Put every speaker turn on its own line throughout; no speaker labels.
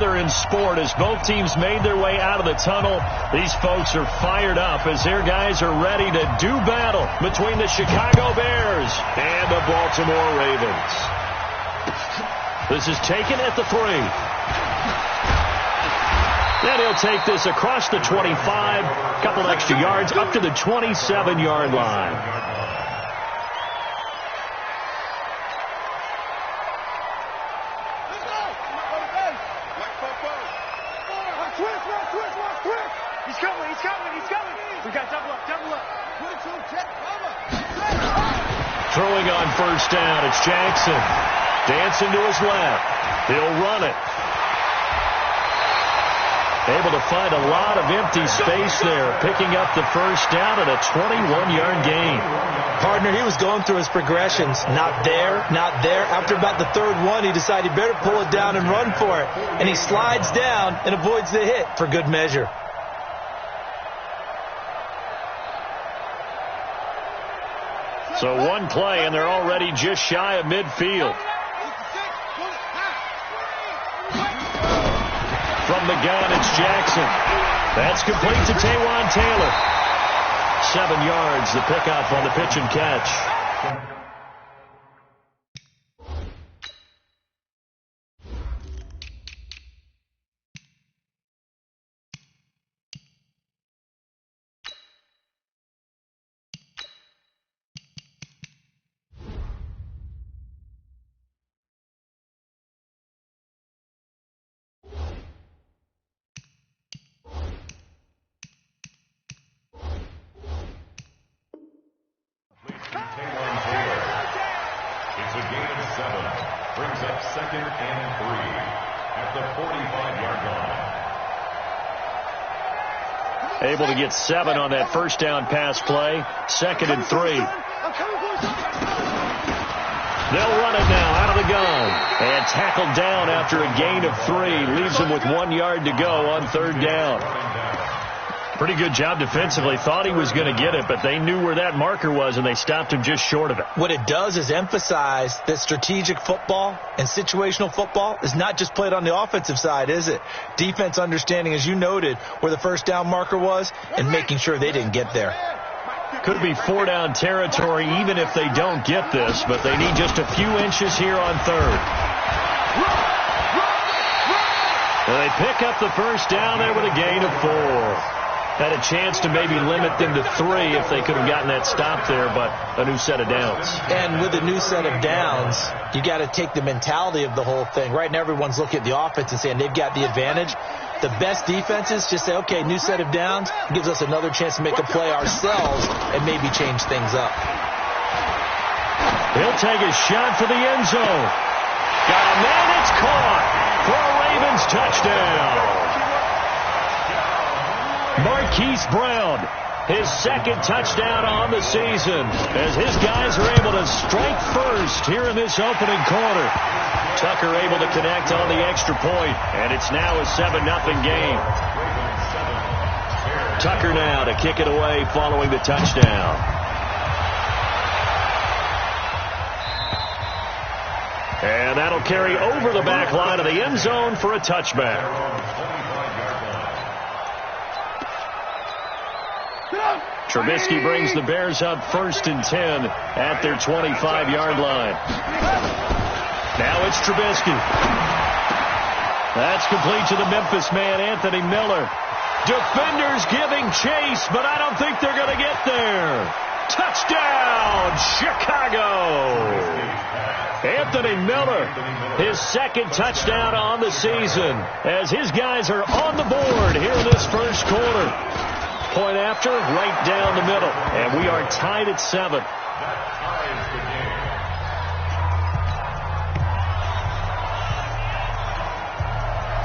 together in sport as both teams made their way out of the tunnel. These folks are fired up as their guys are ready to do battle between the Chicago Bears and the Baltimore Ravens. This is taken at the 3. And he'll take this across the 25, couple extra yards up to the 27-yard line.
He's coming. We got double up.
Throwing on first down, it's Jackson. Dancing to his left. He'll run it. Able to find a lot of empty space there, picking up the first down at a 21-yard gain.
Partner, he was going through his progressions. Not there. After about the third one, he decided he better pull it down and run for it. And he slides down and avoids the hit for good measure.
So one play, and they're already just shy of midfield. From the gun, it's Jackson. That's complete to Taywan Taylor. 7 yards, the pickup on the pitch and catch.
It's a gain of 7. Brings up 2nd and 3 at the 45-yard line.
Able to get 7 on that first down pass play. 2nd and 3. They'll run it now out of the gun. And tackled down after a gain of 3. Leaves them with 1 yard to go on third down. Pretty good job defensively. Thought he was going to get it, but they knew where that marker was, and they stopped him just short of it.
What it does is emphasize that strategic football and situational football is not just played on the offensive side, is it? Defense understanding, as you noted, where the first down marker was and making sure they didn't get there.
Could be 4-down territory even if they don't get this, but they need just a few inches here on third. And they pick up the first down there with a gain of 4. Had a chance to maybe limit them to 3 if they could have gotten that stop there, but a new set of downs.
And with a new set of downs, you got to take the mentality of the whole thing. Right now, everyone's looking at the offense and saying they've got the advantage. The best defenses just say, okay, new set of downs gives us another chance to make a play ourselves and maybe change things up.
He'll take a shot for the end zone. Got a man, it's caught for a Ravens touchdown. Marquise Brown, his 2nd touchdown on the season, as his guys are able to strike first here in this opening quarter. Tucker able to connect on the extra point, and it's now a 7-0 game. Tucker now to kick it away following the touchdown. And that'll carry over the back line of the end zone for a touchback. Trubisky brings the Bears up 1st and 10 at their 25-yard line. Now it's Trubisky. That's complete to the Memphis man, Anthony Miller. Defenders giving chase, but I don't think they're going to get there. Touchdown, Chicago! Anthony Miller, his 2nd touchdown on the season, as his guys are on the board here in this first quarter. Point after, right down the middle. And we are tied at 7.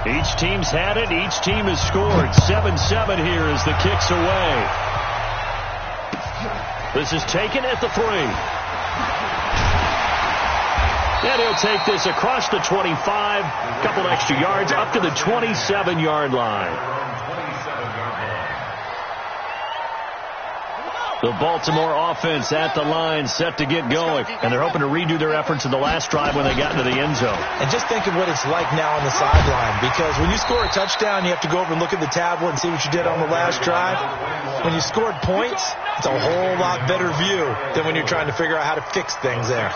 Each team's had it. Each team has scored. 7-7 here as the kick's away. This is taken at the 3. And he'll take this across the 25. Couple extra yards up to the 27-yard line. The Baltimore offense at the line, set to get going. And they're hoping to redo their efforts in the last drive when they got into the end zone.
And just think of what it's like now on the sideline. Because when you score a touchdown, you have to go over and look at the tablet and see what you did on the last drive. When you scored points, it's a whole lot better view than when you're trying to figure out how to fix things there.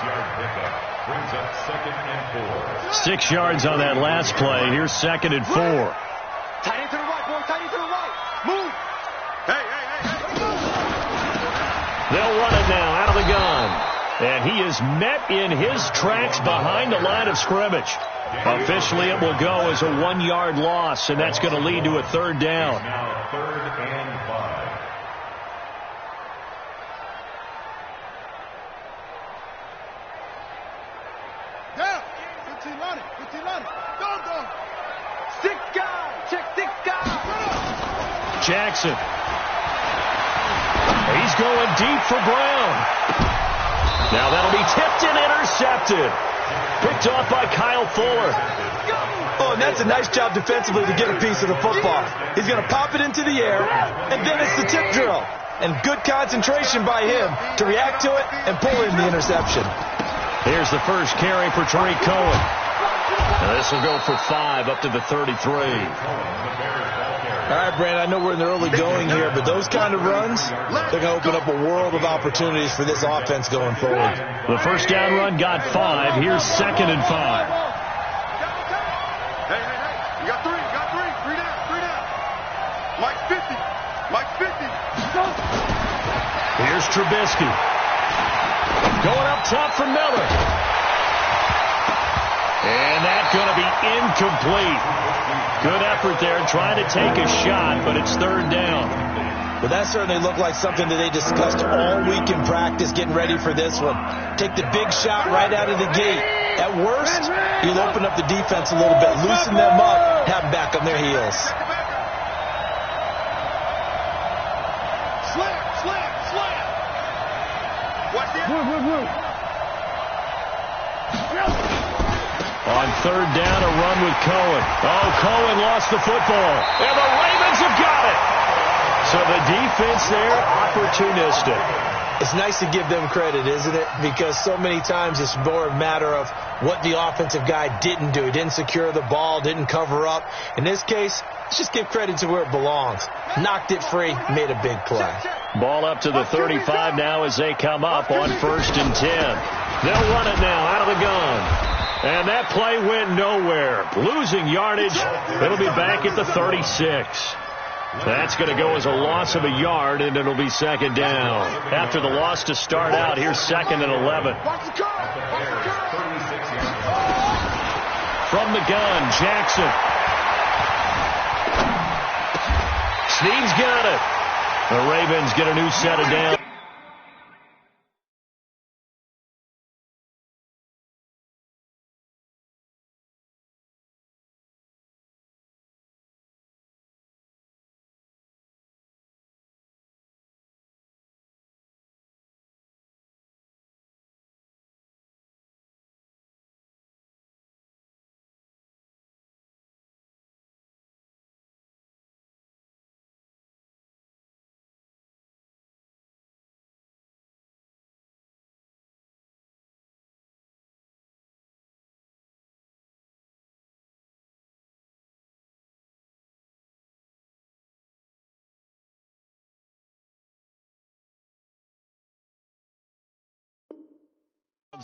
6 yards on that last play. Here's 2nd and 4.
Tight end to the right, boy. Tight end to the right. Move. Hey.
They'll run it now out of the gun. And he is met in his tracks behind the line of scrimmage. Officially, it will go as a 1-yard loss, and that's going to lead to a 3rd down.
Now 3rd and 5.
Down. 15 on it. 15 on it. Go. 6 guys. Check 6 guys.
Jackson. He's going deep for Brown. Now that'll be tipped and intercepted. Picked off by Kyle Fuller.
Oh, and that's a nice job defensively to get a piece of the football. He's going to pop it into the air, and then it's the tip drill. And good concentration by him to react to it and pull in the interception.
Here's the first carry for Tariq Cohen. Now this will go for 5 up to the 33.
All right, Brandon, I know we're in the early going here, but those kind of runs, they're going to open up a world of opportunities for this offense going forward.
The first down run got 5. Here's 2nd and 5.
Hey. You got 3. 3 down. Mike's 50.
Here's Trubisky. Going up top for Miller. And that's going to be incomplete. Good effort there trying to take a shot, but it's 3rd down.
Well, that certainly looked like something that they discussed all week in practice, getting ready for this one. Take the big shot right out of the gate. At worst, you'll open up the defense a little bit, loosen them up, have them back on their heels.
Slam. Watch this.
On 3rd down, a run with Cohen. Oh, Cohen lost the football. And the Ravens have got it. So the defense there, opportunistic.
It's nice to give them credit, isn't it? Because so many times it's more a matter of what the offensive guy didn't do. He didn't secure the ball, didn't cover up. In this case, let's just give credit to where it belongs. Knocked it free, made a big play.
Ball up to the 35 now as they come up on 1st and 10. They'll run it now out of the gun. And that play went nowhere. Losing yardage. It'll be back at the 36. That's going to go as a loss of a yard, and it'll be 2nd down. After the loss to start out, here's 2nd and 11. From the gun, Jackson. Snead's got it. The Ravens get a new set of downs.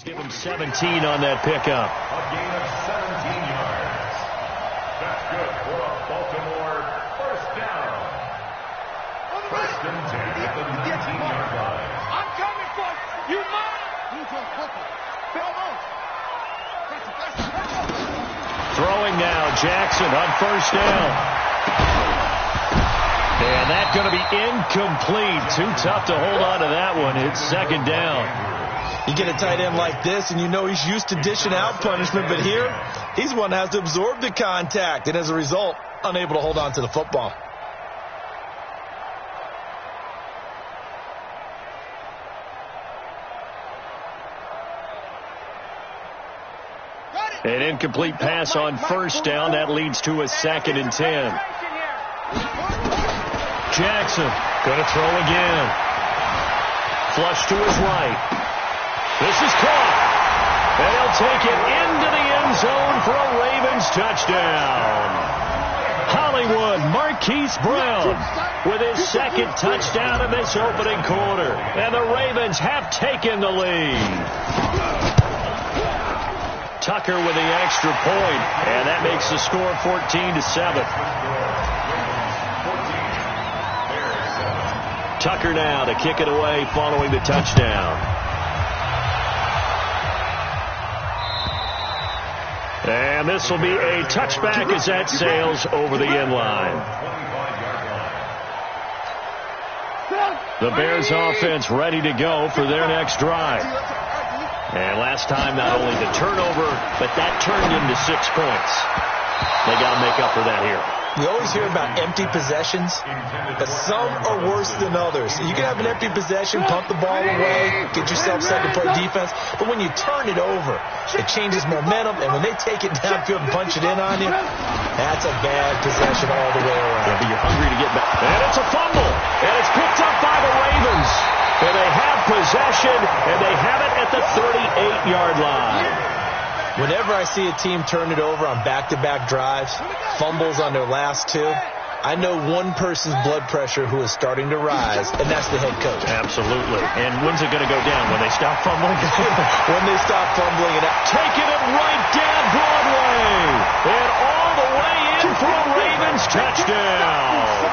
Give him 17 on that pickup.
A gain of 17 yards. That's good for a Baltimore 1st down. 1st and 10 at the 19-yard line.
I'm coming for you.
Throwing now, Jackson on 1st down. And that's going to be incomplete. Too tough to hold on to that one. It's 2nd down.
You get a tight end like this, and you know he's used to dishing out punishment, but here, he's one that has to absorb the contact, and as a result, unable to hold on to the football.
An incomplete pass on 1st down. That leads to a 2nd and 10. Jackson going to throw again. flush to his right. This is caught. And he'll take it into the end zone for a Ravens touchdown. Hollywood Marquise Brown with his second touchdown in this opening quarter. And the Ravens have taken the lead. Tucker with the extra point, and that makes the score 14-7. Tucker now to kick it away following the touchdown. And this will be a touchback as that sails over the end line. The Bears offense ready to go for their next drive. And last time, not only the turnover, but that turned into 6 points. They got to make up for that here.
You always hear about empty possessions, but some are worse than others. You can have an empty possession, pump the ball away, get yourself set to play defense, but when you turn it over, it changes momentum, and when they take it downfield and punch it in on you, that's a bad possession all the way around.
Yeah, but you're hungry to get back. And it's a fumble, and it's picked up by the Ravens. And they have possession, and they have it at the 38-yard line.
Whenever I see a team turn it over on back-to-back drives, fumbles on their last two, I know one person's blood pressure who is starting to rise, and that's the head coach.
Absolutely. And when's it going to go down? When they stop fumbling?
When they stop fumbling.
Taking it right down Broadway. And all the way in for a Ravens touchdown.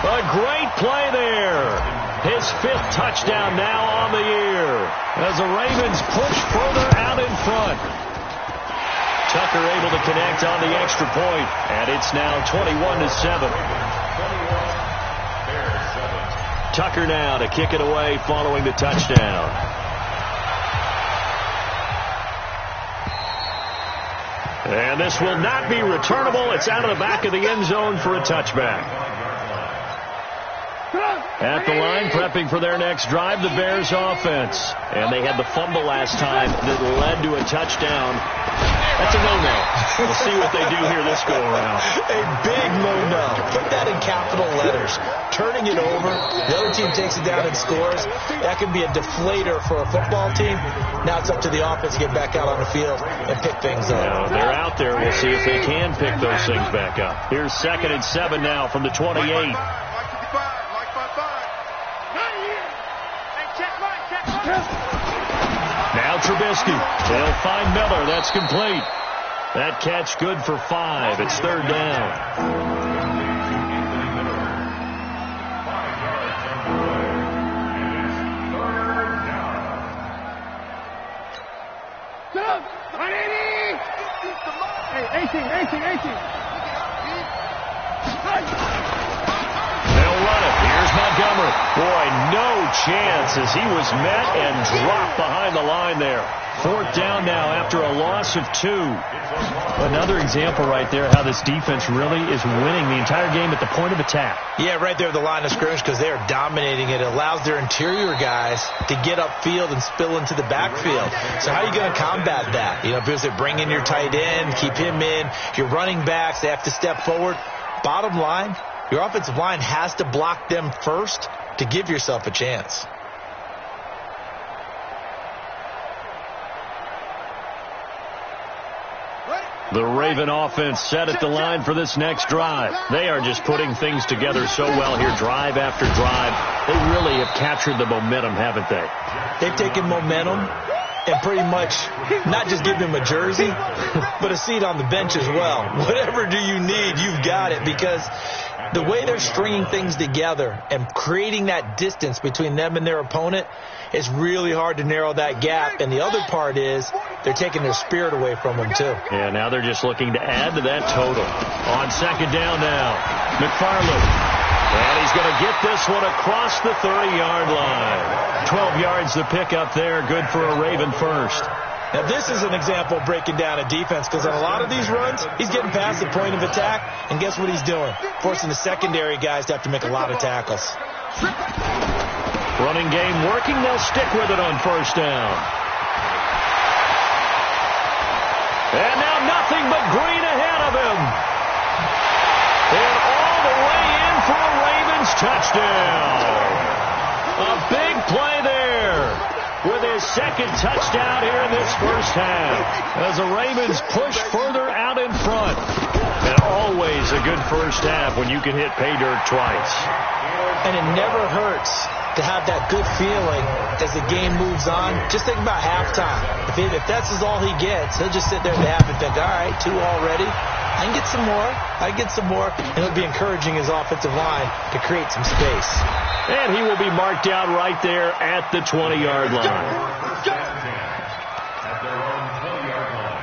A great play there. His 5th touchdown now on the year as the Ravens push further out in front. Tucker able to connect on the extra point, and it's now 21-7. Tucker now to kick it away following the touchdown. And this will not be returnable. It's out of the back of the end zone for a touchback. At the line, prepping for their next drive, the Bears offense. And they had the fumble last time that led to a touchdown. That's a no-no. We'll see what they do here this go-around.
A big no-no. Put that in capital letters. Turning it over, the other team takes it down and scores. That can be a deflator for a football team. Now it's up to the offense to get back out on the field and pick things up.
Now, they're out there. We'll see if they can pick those things back up. Here's 2nd and 7 now from the 28. Now Trubisky. They'll find Miller. That's complete. That catch good for 5. It's 3rd down.
Hey, 18.
They'll run it. Here's Montgomery. Boy, no chance as he was met and dropped behind the line there. 4th down now after a loss of 2. Another example right there how this defense really is winning the entire game at the point of attack.
Yeah, right there at the line of scrimmage because they are dominating it. It allows their interior guys to get upfield and spill into the backfield. So how are you going to combat that? You know, because they bring in your tight end, keep him in. Your running backs, they have to step forward. Bottom line, your offensive line has to block them first to give yourself a chance.
The Raven offense set at the line for this next drive. They are just putting things together so well here, drive after drive. They really have captured the momentum, haven't they?
They've taken momentum and pretty much not just give him a jersey, but a seat on the bench as well. Whatever do you need, you've got it, because the way they're stringing things together and creating that distance between them and their opponent, it's really hard to narrow that gap. And the other part is they're taking their spirit away from them, too.
Yeah, now they're just looking to add to that total. On 2nd down now, McFarland. And he's going to get this one across the 30-yard line. 12 yards to pick up there. Good for a Raven first.
Now, this is an example of breaking down a defense, because on a lot of these runs, he's getting past the point of attack, and guess what he's doing? Forcing the secondary guys to have to make a lot of tackles.
Running game working. They'll stick with it on 1st down. And now nothing but green ahead of him. And all the way in for a Ravens touchdown. A big play there. his second touchdown here in this first half as the Ravens push further out in front. And always a good first half when you can hit pay dirt twice.
And it never hurts to have that good feeling as the game moves on. Just think about halftime. If that's all he gets, he'll just sit there at the half and think, all right, 2 already. I can get some more. I can get some more. And he'll be encouraging his offensive line to create some space.
And he will be marked down right there at the 20-yard line.
At their own 20-yard line.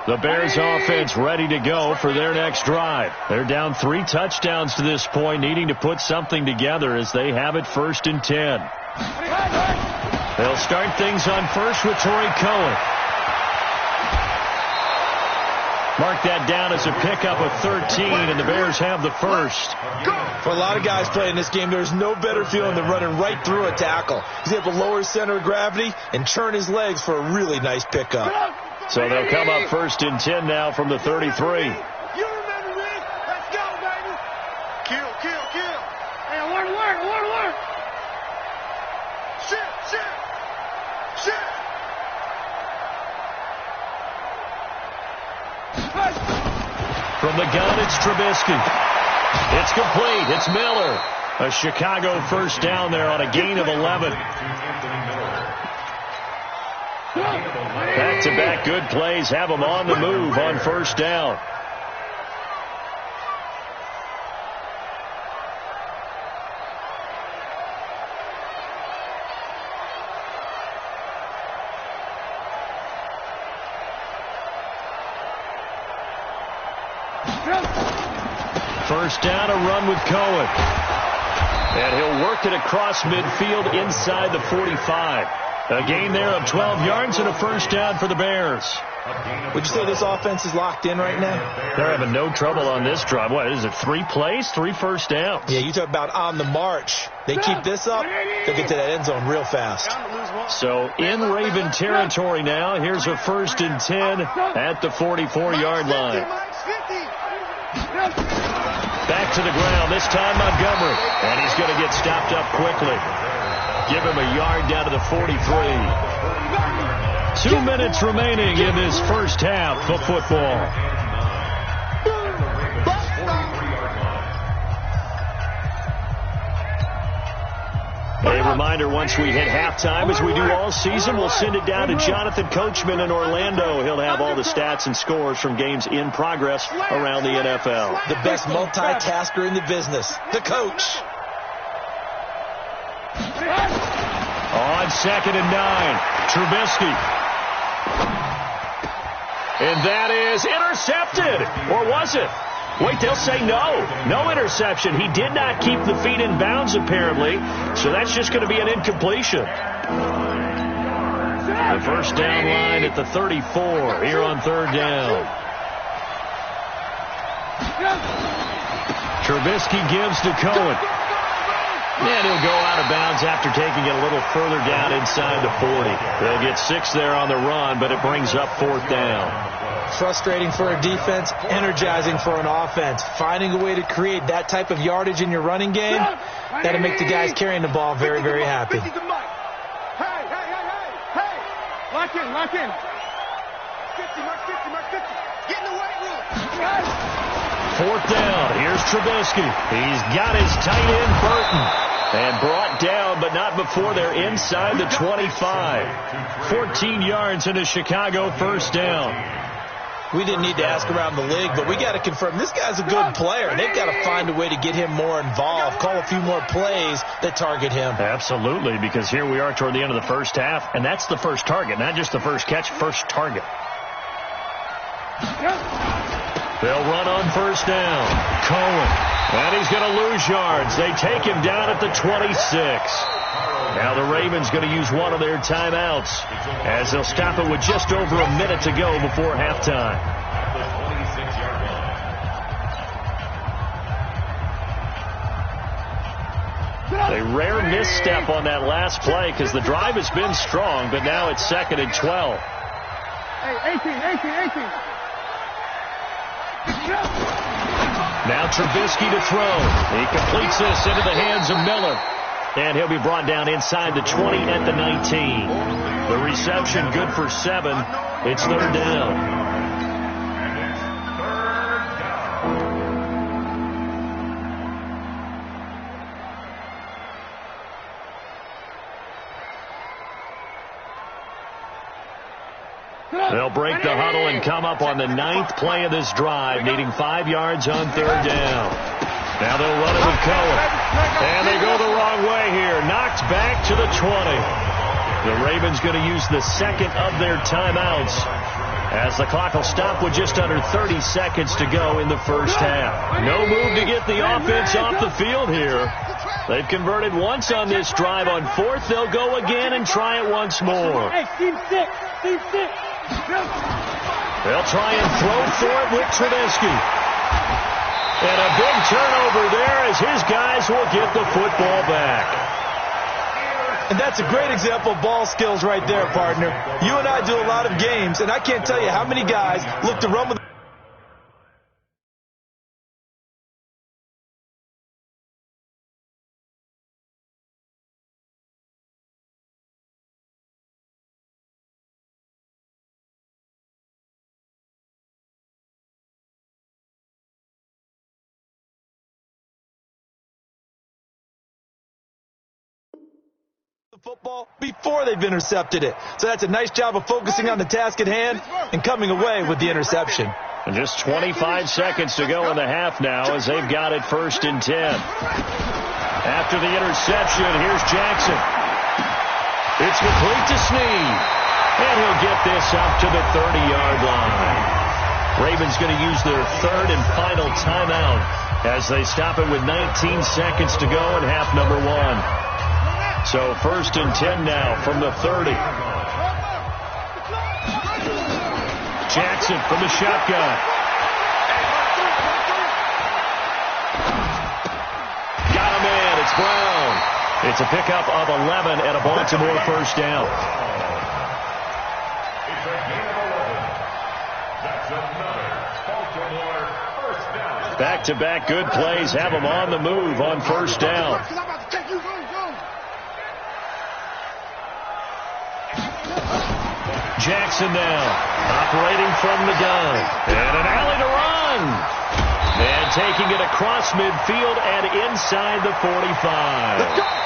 The Bears offense ready to go for their next drive. They're down 3 touchdowns to this point, needing to put something together as they have it 1st and 10. They'll start things on first with Torrey Cohen. Mark that down as a pickup of 13, and the Bears have the first.
For a lot of guys playing this game, there's no better feeling than running right through a tackle. He's able to lower his center of gravity and churn his legs for a really nice pickup.
So they'll come up 1st and 10 now from the 33.
You remember this? Let's go, baby. Kill. Hey, alert. Shit.
From the gun, it's Trubisky. It's complete. It's Miller. A Chicago first down there on a gain of 11. Back-to-back good plays have them on the move on first down. First down, a run with Cohen. And he'll work it across midfield inside the 45. A gain there of 12 yards and a first down for the Bears.
Would you say this offense is locked in right now?
They're having no trouble on this drive. What is it, 3 plays, 3 first downs?
Yeah, you talk about on the march. They keep this up, they'll get to that end zone real fast.
So in Raven territory now, here's a 1st and 10 at the 44-yard line. Back to the ground, this time Montgomery. And he's going to get stopped up quickly. Give him a yard down to the 43. 2 minutes remaining in this first half of football. A reminder, once we hit halftime, as we do all season, we'll send it down to Jonathan Coachman in Orlando. He'll have all the stats and scores from games in progress around the NFL.
The best multitasker in the business, the coach.
On 2nd and 9, Trubisky. And that is intercepted. Or was it? Wait, they'll say no. No interception. He did not keep the feet in bounds, apparently. So that's just going to be an incompletion. The first down line at the 34 here on 3rd down. Trubisky gives to Cohen. And he'll go out of bounds after taking it a little further down inside the 40. They'll get 6 there on the run, but it brings up 4th down.
Frustrating for a defense, energizing for an offense. Finding a way to create that type of yardage in your running game, that'll make the guys carrying the ball very, very happy.
Hey. Lock in. 50, mark 50. Get in the weight room.
4th down. Here's Trubisky. He's got his tight end, Burton. And brought down, but not before they're inside the 25. 14 yards and a Chicago first down.
We didn't need to ask around the league, but we got to confirm this guy's a good player. They've got to find a way to get him more involved, call a few more plays that target him.
Absolutely, because here we are toward the end of the first half, and that's the first target, not just the first catch, first target. They'll run on first down. Cohen. And he's going to lose yards. They take him down at the 26. Now the Ravens going to use one of their timeouts as they'll stop it with just over a minute to go before halftime. A rare misstep on that last play because the drive has been strong, but now it's 2nd and 12.
Hey, 18.
Now Trubisky to throw. He completes this into the hands of Miller. And he'll be brought down inside the 20 at the 19. The reception good for 7. It's third down. They'll break the huddle and come up on the 9th play of this drive, needing 5 yards on third down. Now they'll run it with Cohen. And they go the wrong way here. Knocked back to the 20. The Ravens going to use the second of their timeouts as the clock will stop with just under 30 seconds to go in the first half. No move to get the offense off the field here. They've converted once on this drive. On 4th, they'll go again and try it once more.
Hey, team 6. Team 6.
They'll try and throw for it with Trubisky. And a big turnover there as his guys will get the football back.
And that's a great example of ball skills right there, partner. You and I do a lot of games, and I can't tell you how many guys look to run with football before they've intercepted it. So that's a nice job of focusing on the task at hand and coming away with the interception.
And just 25 seconds to go in the half now as they've got it 1st and 10. After the interception, here's Jackson. It's complete to Snead. And he'll get this up to the 30-yard line. Ravens going to use their 3rd and final timeout as they stop it with 19 seconds to go in half number 1. So 1st and 10 now from the 30. Jackson from the shotgun. Got a man. It's Brown. It's a pickup of 11 and a Baltimore first down.
It's a gain of 11. That's another Baltimore first down.
Back-to-back good plays have them on the move on first down. Jackson now, operating from the gun. And an alley to run. And taking it across midfield and inside the 45.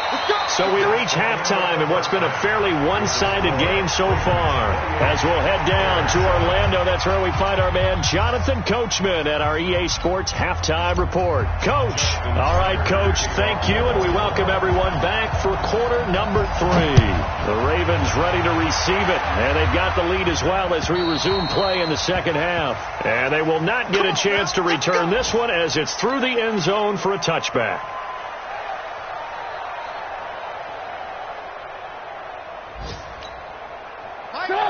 So we reach halftime in what's been a fairly one-sided game so far. As we'll head down to Orlando, that's where we find our man Jonathan Coachman at our EA Sports Halftime Report. Coach. All right, Coach, thank you, and we welcome everyone back for quarter number 3. The Ravens ready to receive it, and they've got the lead as well as we resume play in the second half. And they will not get a chance to return this one as it's through the end zone for a touchback.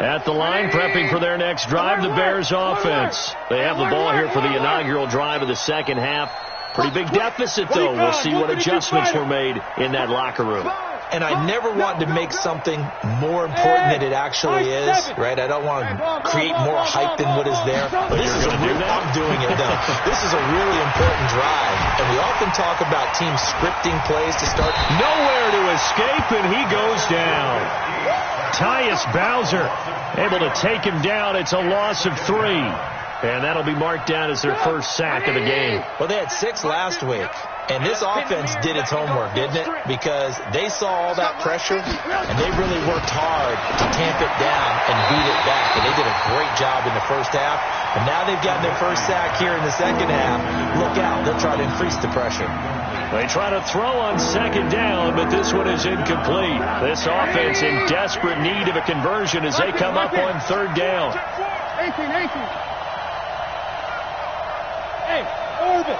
At the line, prepping for their next drive, the Bears offense. They have the ball here for the inaugural drive of the second half. Pretty big deficit, though. We'll see what adjustments were made in that locker room.
And I never want to make something more important than it actually is, right? I don't want to create more hype than what is there. But this is I'm doing it, though. This is a really important drive. And we often talk about teams scripting plays to start.
Nowhere to escape, and he goes down. Tyus Bowser able to take him down. It's a loss of 3. And that'll be marked down as their first sack of the game.
Well, they had 6 last week. And this offense did its homework, didn't it? Because they saw all that pressure, and they really worked hard to tamp it down and beat it back. And they did a great job in the first half. And now they've gotten their first sack here in the second half. Look out. They'll try to increase the pressure.
They try to throw on second down, but this one is incomplete. This offense in desperate need of a conversion as they come up on third down.
18. Hey, orbit.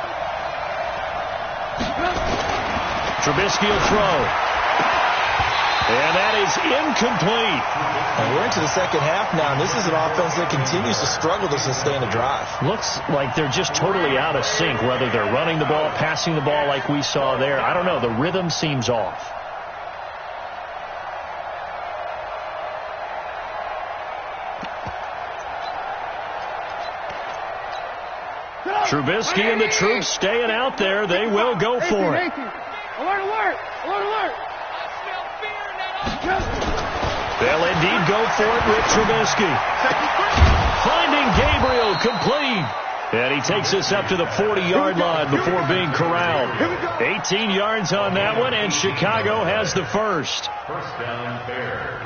Trubisky will throw. And that is incomplete.
And we're into the second half now, and this is an offense that continues to struggle to sustain a drive.
Looks like they're just totally out of sync, whether they're running the ball, passing the ball like we saw there. I don't know. The rhythm seems off. Trubisky and the troops staying out there. They will go for it.
Alert, alert! Alert, alert!
They'll indeed go for it with Trubisky. Finding Gabriel complete. And he takes us up to the 40-yard line before being corralled. 18 yards on that one, and Chicago has the first.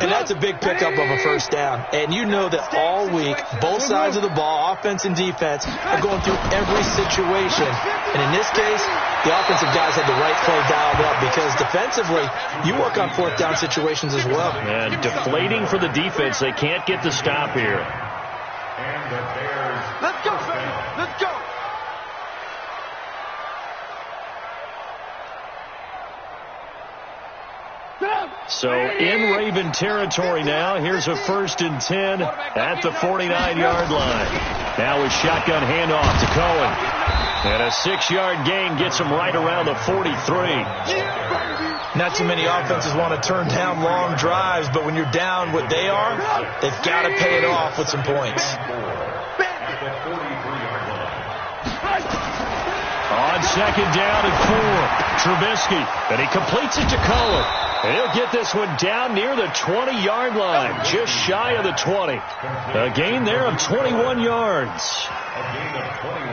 And that's a big pickup of a first down. And you know that all week, both sides of the ball, offense and defense, are going through every situation. And in this case, the offensive guys had the right play dialed up because defensively, you work on fourth down situations as well.
And deflating for the defense. They can't get the stop here.
And the Bears.
Let's go, baby! Let's go!
So in Raven territory now. Here's a 1st and 10 at the 49-yard line. Now with shotgun handoff to Cohen. And a 6-yard gain gets him right around the 43.
Not too many offenses want to turn down long drives, but when you're down what they are, they've got to pay it off with some points.
On 2nd down and 4, Trubisky, and he completes it to Cohen. And he'll get this one down near the 20-yard line, just shy of the 20. A gain there of 21 yards.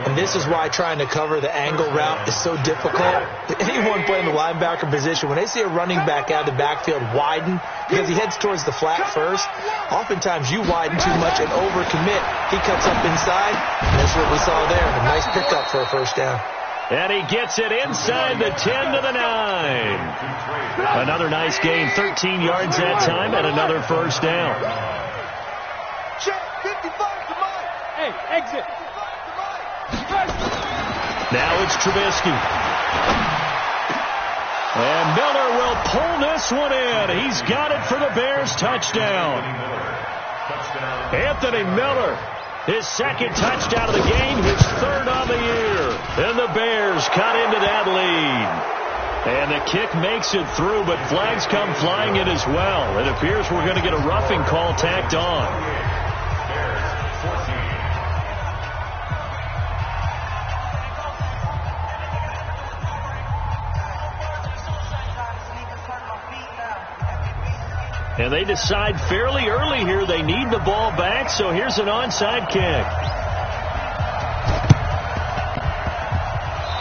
And this is why trying to cover the angle route is so difficult. Anyone playing the linebacker position, when they see a running back out of the backfield widen because he heads towards the flat first, oftentimes you widen too much and overcommit. He cuts up inside, and that's what we saw there. A nice pickup for a first down.
And he gets it inside the 10 to the 9. Another nice gain, 13 yards that time, and another first down.
Check, 55 to Mike. Hey, exit. 55 to Mike.
Now it's Trubisky. And Miller will pull this one in. He's got it for the Bears touchdown. Anthony Miller, his 2nd touchdown of the game, his 3rd on the year. And the Bears cut into that lead. And the kick makes it through, but flags come flying in as well. It appears we're going to get a roughing call tacked on. And they decide fairly early here they need the ball back, so here's an onside kick.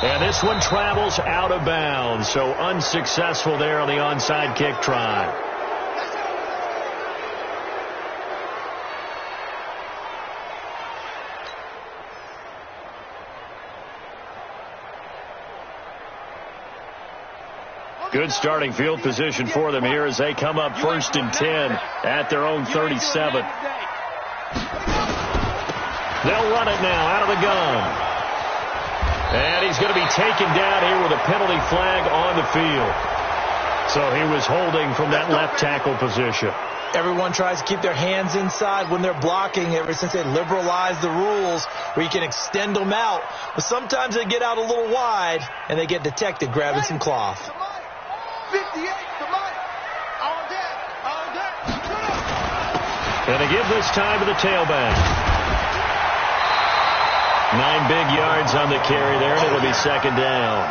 And this one travels out of bounds, so unsuccessful there on the onside kick try. Good starting field position for them here as they come up 1st and 10 at their own 37. They'll run it now out of the gun. And he's going to be taken down here with a penalty flag on the field. So he was holding from that left tackle position.
Everyone tries to keep their hands inside when they're blocking ever since they liberalized the rules where you can extend them out. But sometimes they get out a little wide and they get detected grabbing some cloth.
58 to Mike. All day. All day.
And they give this time to the tailback. 9 big yards on the carry there, and it'll be 2nd down.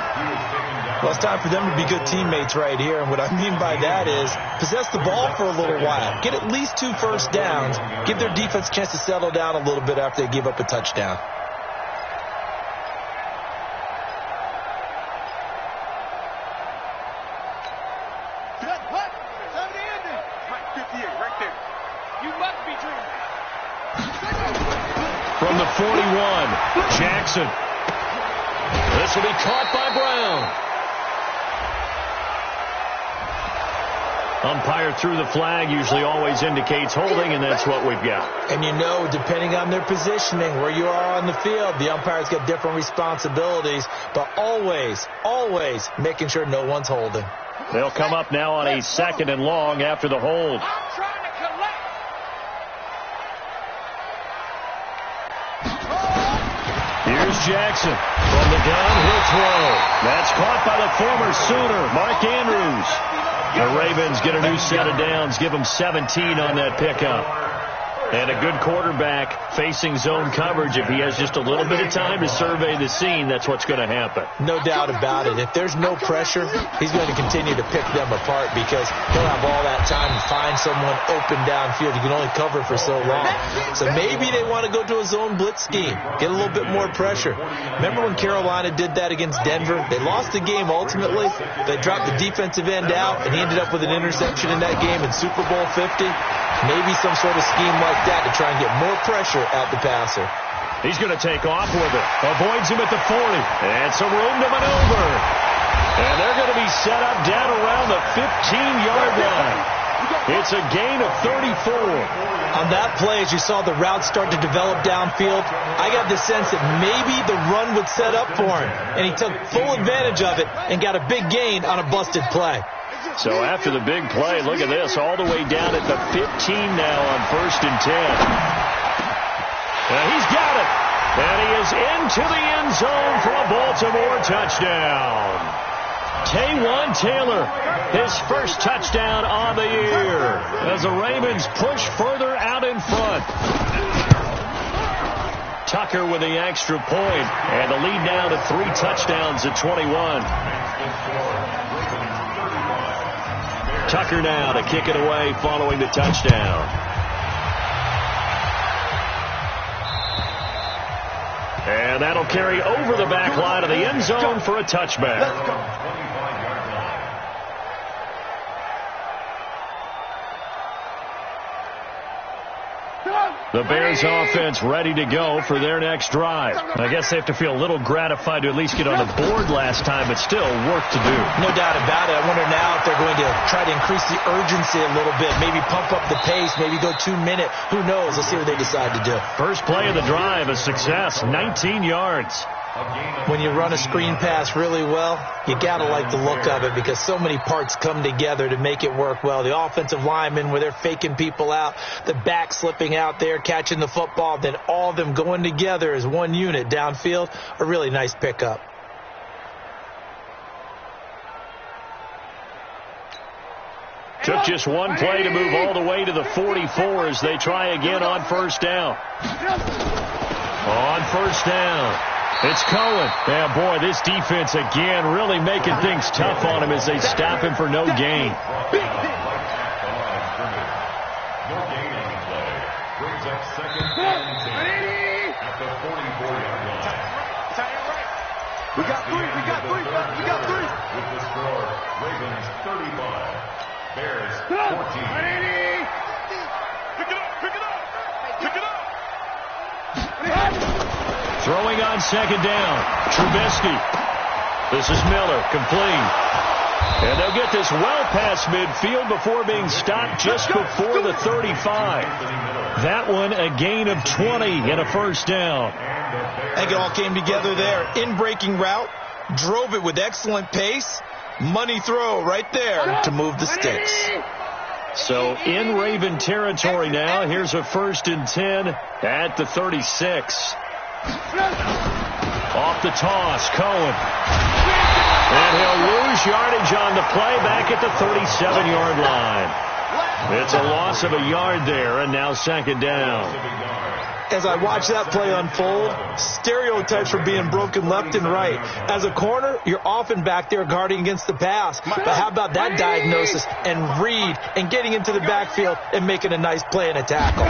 Well, it's time for them to be good teammates right here. And what I mean by that is possess the ball for a little while. Get at least 2 first downs. Give their defense a chance to settle down a little bit after they give up a touchdown.
From the 41, Jackson. This will be caught by Brown. Umpire threw the flag, usually always indicates holding, and that's what we've got.
And you know, depending on their positioning, where you are on the field, the umpire's got different responsibilities, but always, always making sure no one's holding.
They'll come up now on a 2nd and long after the hold. Here's Jackson from the gun. He'll throw. That's caught by the former Sooner, Mark Andrews. The Ravens get a new set of downs. Give them 17 on that pickup. And a good quarterback facing zone coverage, if he has just a little bit of time to survey the scene, that's what's going to happen.
No doubt about it. If there's no pressure, he's going to continue to pick them apart because he'll have all that time to find someone open downfield. You can only cover for so long. So maybe they want to go to a zone blitz scheme, get a little bit more pressure. Remember when Carolina did that against Denver? They lost the game ultimately. They dropped the defensive end out, and he ended up with an interception in that game in Super Bowl 50. Maybe some sort of scheme like that to try and get more pressure at the passer.
He's going to take off with it. Avoids him at the 40. And some room to maneuver. And they're going to be set up down around the 15-yard line. It's a gain of 34.
On that play, as you saw the route start to develop downfield, I got the sense that maybe the run would set up for him. And he took full advantage of it and got a big gain on a busted play.
So after the big play, look at this, all the way down at the 15 now on 1st and 10. And he's got it. And he is into the end zone for a Baltimore touchdown. Taywan Taylor, his first touchdown on the year as the Ravens push further out in front. Tucker with the extra point, and the lead now to 3 touchdowns at 21. Tucker now to kick it away following the touchdown. And that'll carry over the back line of the end zone for a touchback. The Bears offense ready to go for their next drive. I guess they have to feel a little gratified to at least get on the board last time, but still work to do.
No doubt about it. I wonder now if they're going to try to increase the urgency a little bit, maybe pump up the pace, maybe go 2 minute. Who knows? Let's see what they decide to do.
First play of the drive, a success, 19 yards.
When you run a screen pass really well, you got to like the look of it because so many parts come together to make it work well. The offensive linemen, where they're faking people out, the back slipping out there, catching the football, then all of them going together as one unit downfield, a really nice pickup.
Took just one play to move all the way to the 44 as they try again on 1st down. On 1st down. It's Cohen. Yeah, boy, this defense again really making things tough on him as they stop him for no gain.
No gain on the play. Brings up 2nd and 10 at the 44-yard line.
We got 3. We got 3. We got 3.
With the score, Ravens 35, Bears 14.
Pick it up. Pick it up. Pick it up.
Throwing on 2nd down. Trubisky. This is Miller. Complete. And they'll get this well past midfield before being stopped just before the 35. That one a gain of 20 and a 1st down.
I think it all came together there. In-breaking route. Drove it with excellent pace. Money throw right there to move the sticks.
So in Raven territory now. Here's a 1st and 10 at the 36. Off the toss, Cohen. And he'll lose yardage on the play back at the 37-yard line. It's a loss of a yard there, and now 2nd down.
As I watch that play unfold, stereotypes are being broken left and right. As a corner, you're often back there guarding against the pass. But how about that diagnosis and read and getting into the backfield and making a nice play and a tackle?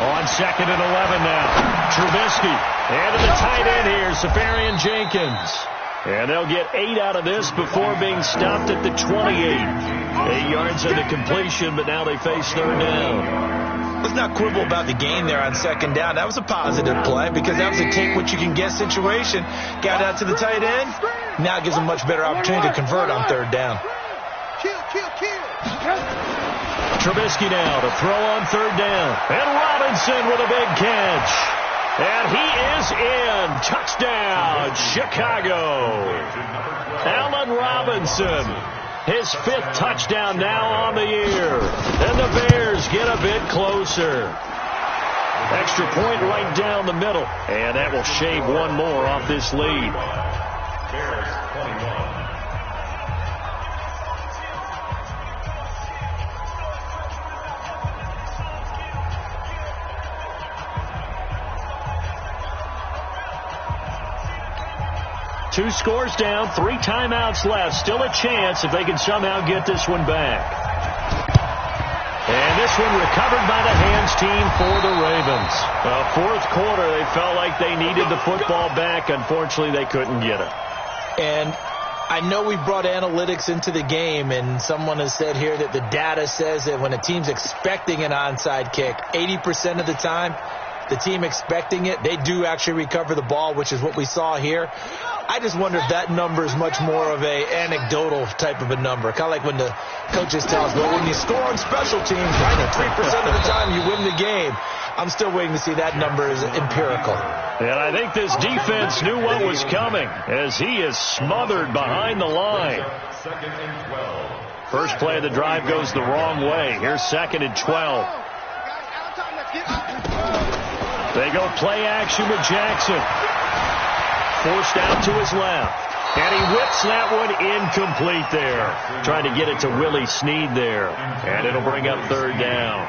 On 2nd and 11 now. Trubisky. And to the tight end here, Safarian Jenkins. And they'll get 8 out of this before being stopped at the 28. 8 yards into completion, but now they face 3rd down.
Let's not quibble about the gain there on 2nd down. That was a positive play because that was a take-what-you-can-get situation. Got out to the tight end. Now it gives them much better opportunity to convert on 3rd down.
Trubisky now to throw on 3rd down. And Robinson with a big catch. And he is in. Touchdown, Chicago. Allen Robinson, his 5th touchdown now on the year. And the Bears get a bit closer. Extra point right down the middle. And that will shave one more off this lead.
Bears 21.
2 scores down, 3 timeouts left. Still a chance if they can somehow get this one back. And this one recovered by the hands team for the Ravens. Fourth quarter, they felt like they needed the football back. Unfortunately, they couldn't get it.
And I know we brought analytics into the game, and someone has said here that the data says that when a team's expecting an onside kick, 80% of the time, the team expecting it, they do actually recover the ball, which is what we saw here. I just wonder if that number is much more of a anecdotal type of a number. Kind of like when the coaches tell us, well, when you score on special teams, 93% of the time you win the game. I'm still waiting to see that number is empirical.
And I think this defense knew what was coming as he is smothered behind the line. First play of the drive goes the wrong way. Here's 2nd and 12. They go play action with Jackson. Forced out to his left. And he whips that one incomplete there. Trying to get it to Willie Snead there. And it'll bring up 3rd down.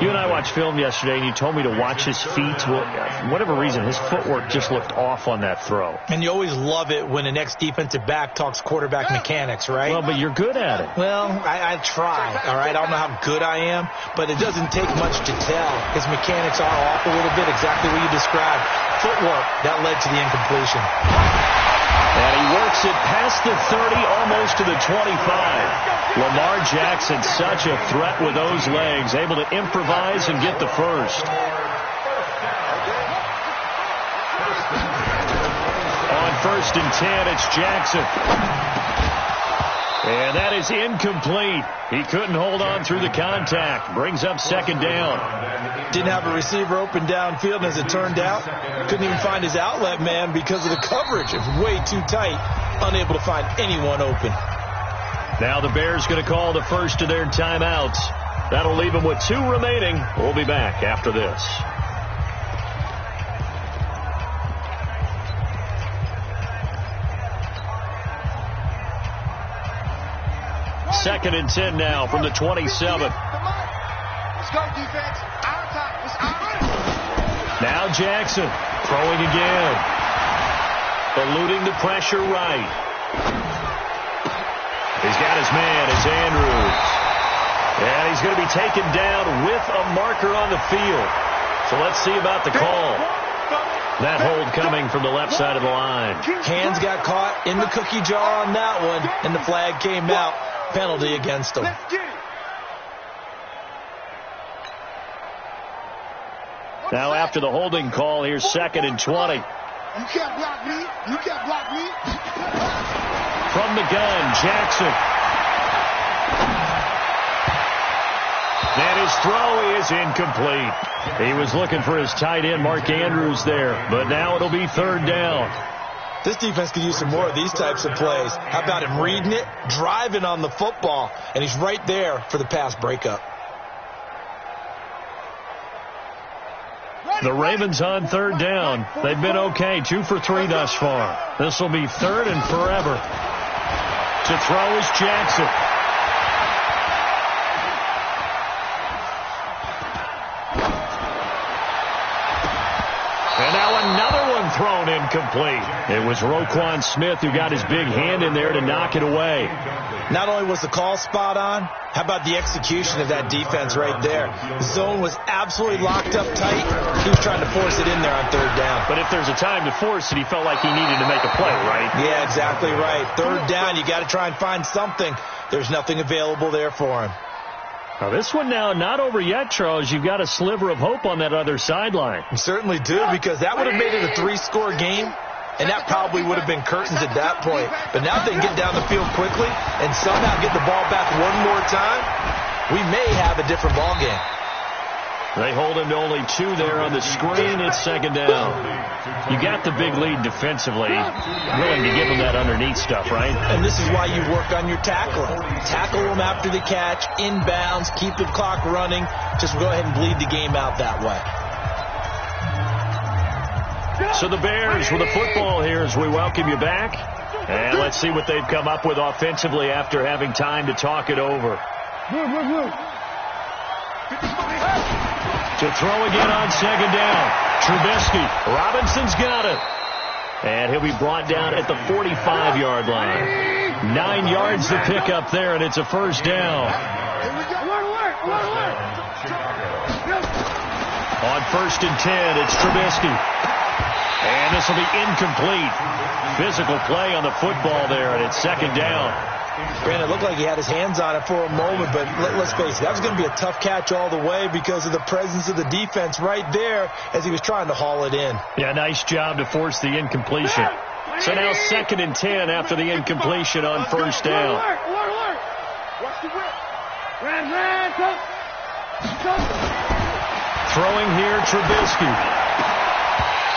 You and I watched film yesterday, and you told me to watch his feet. Well, for whatever reason, his footwork just looked off on that throw.
And you always love it when the next defensive back talks quarterback mechanics, right?
Well, but you're good at it.
Well, I try, all right? I don't know how good I am, but it doesn't take much to tell. His mechanics are off a little bit, exactly what you described. Footwork, that led to the incompletion.
And he works it past the 30, almost to the 25. Lamar Jackson, such a threat with those legs, able to improvise and get the first. On 1st and 10, it's Jackson. And that is incomplete. He couldn't hold on through the contact. Brings up 2nd down.
Didn't have a receiver open downfield, and as it turned out, couldn't even find his outlet man because of the coverage. It was way too tight, unable to find anyone open.
Now the Bears going to call the first of their timeouts. That'll leave them with 2 remaining. We'll be back after this. Second and 10 now from the 27.
Let's go, defense. Our time. It's our.
Now Jackson throwing again. Eluding the pressure right. He's got his man. It's Andrews. And he's going to be taken down with a marker on the field. So let's see about the call. That hold coming from the left side of the line.
Hands got caught in the cookie jar on that one, and the flag came out. Penalty against him.
Now after the holding call, here's 2nd and 20.
You can't block me. You can't block me.
From the gun, Jackson. And his throw is incomplete. He was looking for his tight end, Mark Andrews, there. But now it'll be 3rd down.
This defense could use some more of these types of plays. How about him reading it, driving on the football, and he's right there for the pass breakup.
The Ravens on 3rd down. They've been okay, 2 for 3 thus far. This will be 3rd and forever. To throw is Jackson. And now another one thrown incomplete. It was Roquan Smith who got his big hand in there to knock it away.
Not only was the call spot on, how about the execution of that defense right there? The zone was absolutely locked up tight. He was trying to force it in there on 3rd down.
But if there's a time to force it, he felt like he needed to make a play, right?
Yeah, exactly right. 3rd down, you got to try and find something. There's nothing available there for him.
Now this one now not over yet, Charles. You've got a sliver of hope on that other sideline.
You certainly do, because that would have made it a 3-score game, and that probably would have been curtains at that point. But now if they can get down the field quickly and somehow get the ball back one more time, we may have a different ball game.
They hold him to only 2 there on the screen. It's 2nd down. You got the big lead defensively. Willing to give him that underneath stuff, right?
And this is why you work on your tackling. Tackle them after the catch, inbounds, keep the clock running. Just go ahead and bleed the game out that way.
So the Bears with the football here as we welcome you back. And let's see what they've come up with offensively after having time to talk it over. To throw again on 2nd down. Trubisky. Robinson's got it. And he'll be brought down at the 45-yard line. 9 yards to pick up there, and it's a first down. On 1st and 10, it's Trubisky. And this will be incomplete. Physical play on the football there, and it's 2nd down.
Brandon, it looked like he had his hands on it for a moment, but let's face it, that was going to be a tough catch all the way because of the presence of the defense right there as he was trying to haul it in.
Yeah, nice job to force the incompletion. So now 2nd and 10 after the incompletion on 1st down. Throwing here, Trubisky.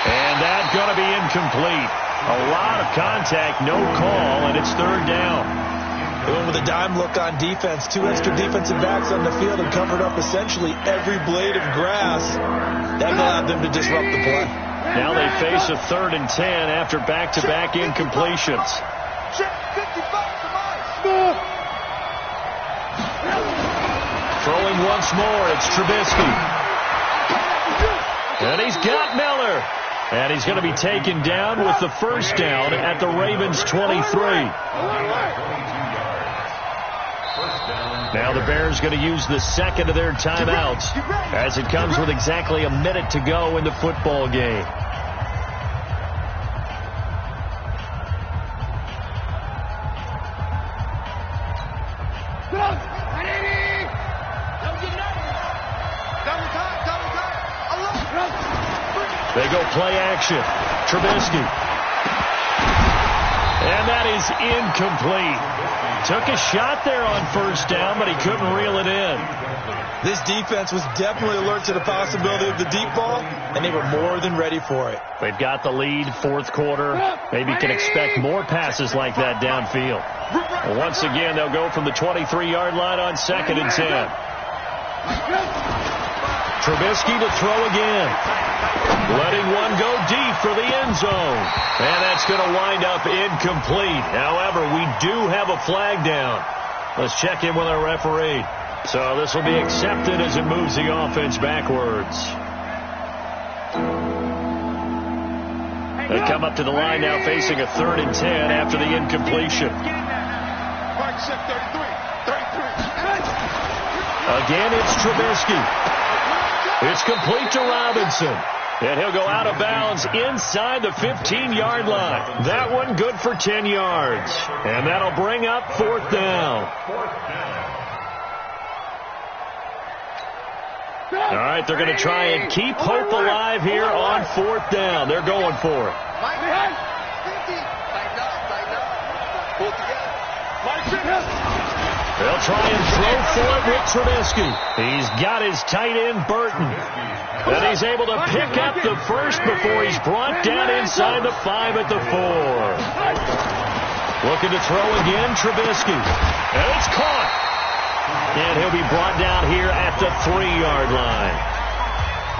And that's going to be incomplete. A lot of contact, no call, and it's 3rd down.
They went with a dime look on defense. 2 extra defensive backs on the field and covered up essentially every blade of grass. That allowed them to disrupt the play.
Now they face a 3rd and 10 after back-to-back incompletions. Throwing once more, it's Trubisky. And he's got Miller. And he's going to be taken down with the first down at the Ravens' 23. Now the Bears going to use the second of their timeouts as it comes with exactly a minute to go in the football game. They go play action. Trubisky. And that is incomplete. Took a shot there on 1st down, but he couldn't reel it in.
This defense was definitely alert to the possibility of the deep ball, and they were more than ready for it.
They've got the lead, 4th quarter. Maybe can expect more passes like that downfield. Well, once again, they'll go from the 23-yard line on 2nd and 10. Trubisky to throw again. Letting one go deep for the end zone. And that's going to wind up incomplete. However, we do have a flag down. Let's check in with our referee. So this will be accepted as it moves the offense backwards. They come up to the line now facing a 3rd and 10 after the incompletion. Again, it's Trubisky. It's complete to Robinson. And he'll go out of bounds inside the 15-yard line. That one good for 10 yards. And that'll bring up 4th down. All right, they're going to try and keep hope alive here on 4th down. They're going for it. They'll try and throw for it with Trubisky. He's got his tight end, Burton. And he's able to pick up the first before he's brought down inside the 5 at the 4. Looking to throw again, Trubisky. And it's caught. And he'll be brought down here at the 3-yard line.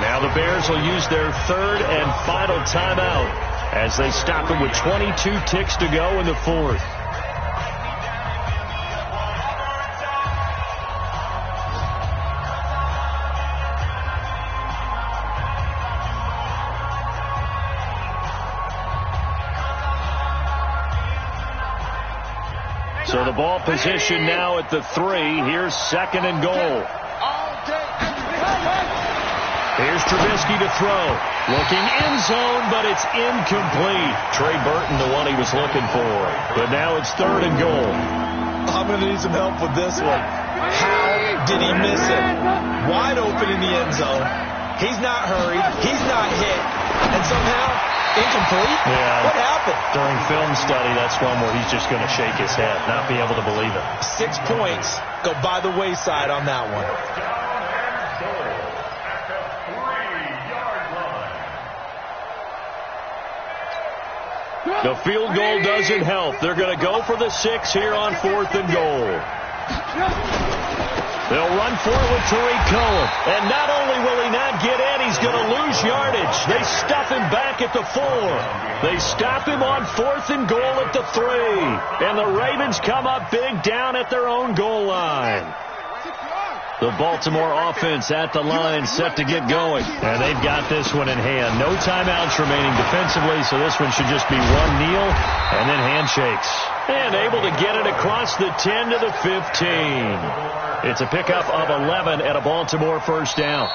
Now the Bears will use their 3rd and final timeout as they stop him with 22 ticks to go in the 4th. So the ball position now at the 3. Here's 2nd and goal. Here's Trubisky to throw. Looking end zone, but it's incomplete. Trey Burton, the one he was looking for. But now it's 3rd and goal.
I'm going to need some help with this one. How did he miss it? Wide open in the end zone. He's not hurried. He's not hit. And somehow, incomplete?
Yeah.
What happened?
During film study, that's one where he's just going to shake his head, not be able to believe it.
6 points go by the wayside on that one.
The field goal doesn't help. They're going to go for the 6 here on 4th and goal. They'll run for it with Tariq Cohen. And not only will he not get in, he's going to lose yardage. They stuff him back at the 4. They stop him on 4th and goal at the 3. And the Ravens come up big down at their own goal line. The Baltimore offense at the line, set to get going. And they've got this one in hand. No timeouts remaining defensively, so this one should just be one kneel and then handshakes. And able to get it across the 10 to the 15. It's a pickup of 11 and a Baltimore first down.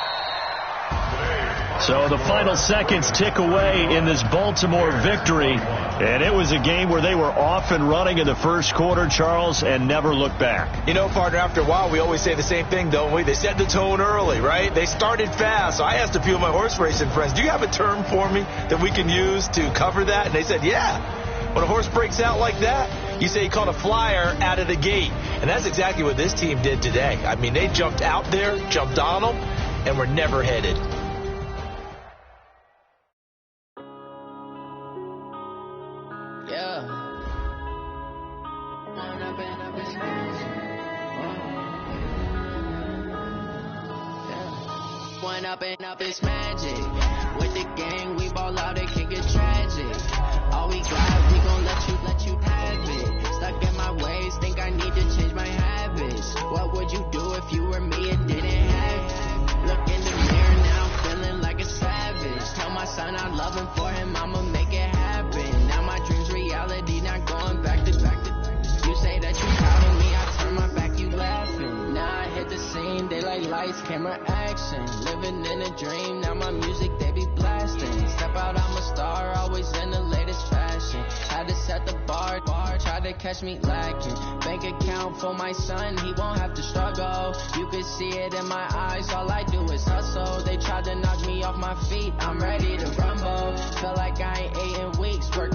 So the final seconds tick away in this Baltimore victory. And it was a game where they were off and running in the first quarter, Charles, and never looked back.
You know, partner, after a while, we always say the same thing, don't we? They set the tone early, right? They started fast. So I asked a few of my horse racing friends, do you have a term for me that we can use to cover that? And they said, yeah. When a horse breaks out like that, you say he caught a flyer out of the gate. And that's exactly what this team did today. I mean, they jumped out there, jumped on them, and were never headed.
Up is magic. With the gang, we ball out and kick it tragic. All we got, we gon' let you have it. Stuck in my ways, think I need to change my habits. What would you do if you were me and didn't have it? Look in the mirror now, feeling like a savage. Tell my son I love him, for him I'ma make it happen. Now my dream's reality, not going back to. You say that you proud of me, I turn my back, you laughing. Now I hit the scene, they like lights, camera, action. Living in a dream, now my music they be blasting. Step out, I'm a star, always in the latest fashion. Had to set the bar, try to catch me lacking. Bank account for my son, he won't have to struggle. You could see it in my eyes, all I do is hustle. They tried to knock me off my feet, I'm ready to rumble. Feel like I ain't ate in weeks, work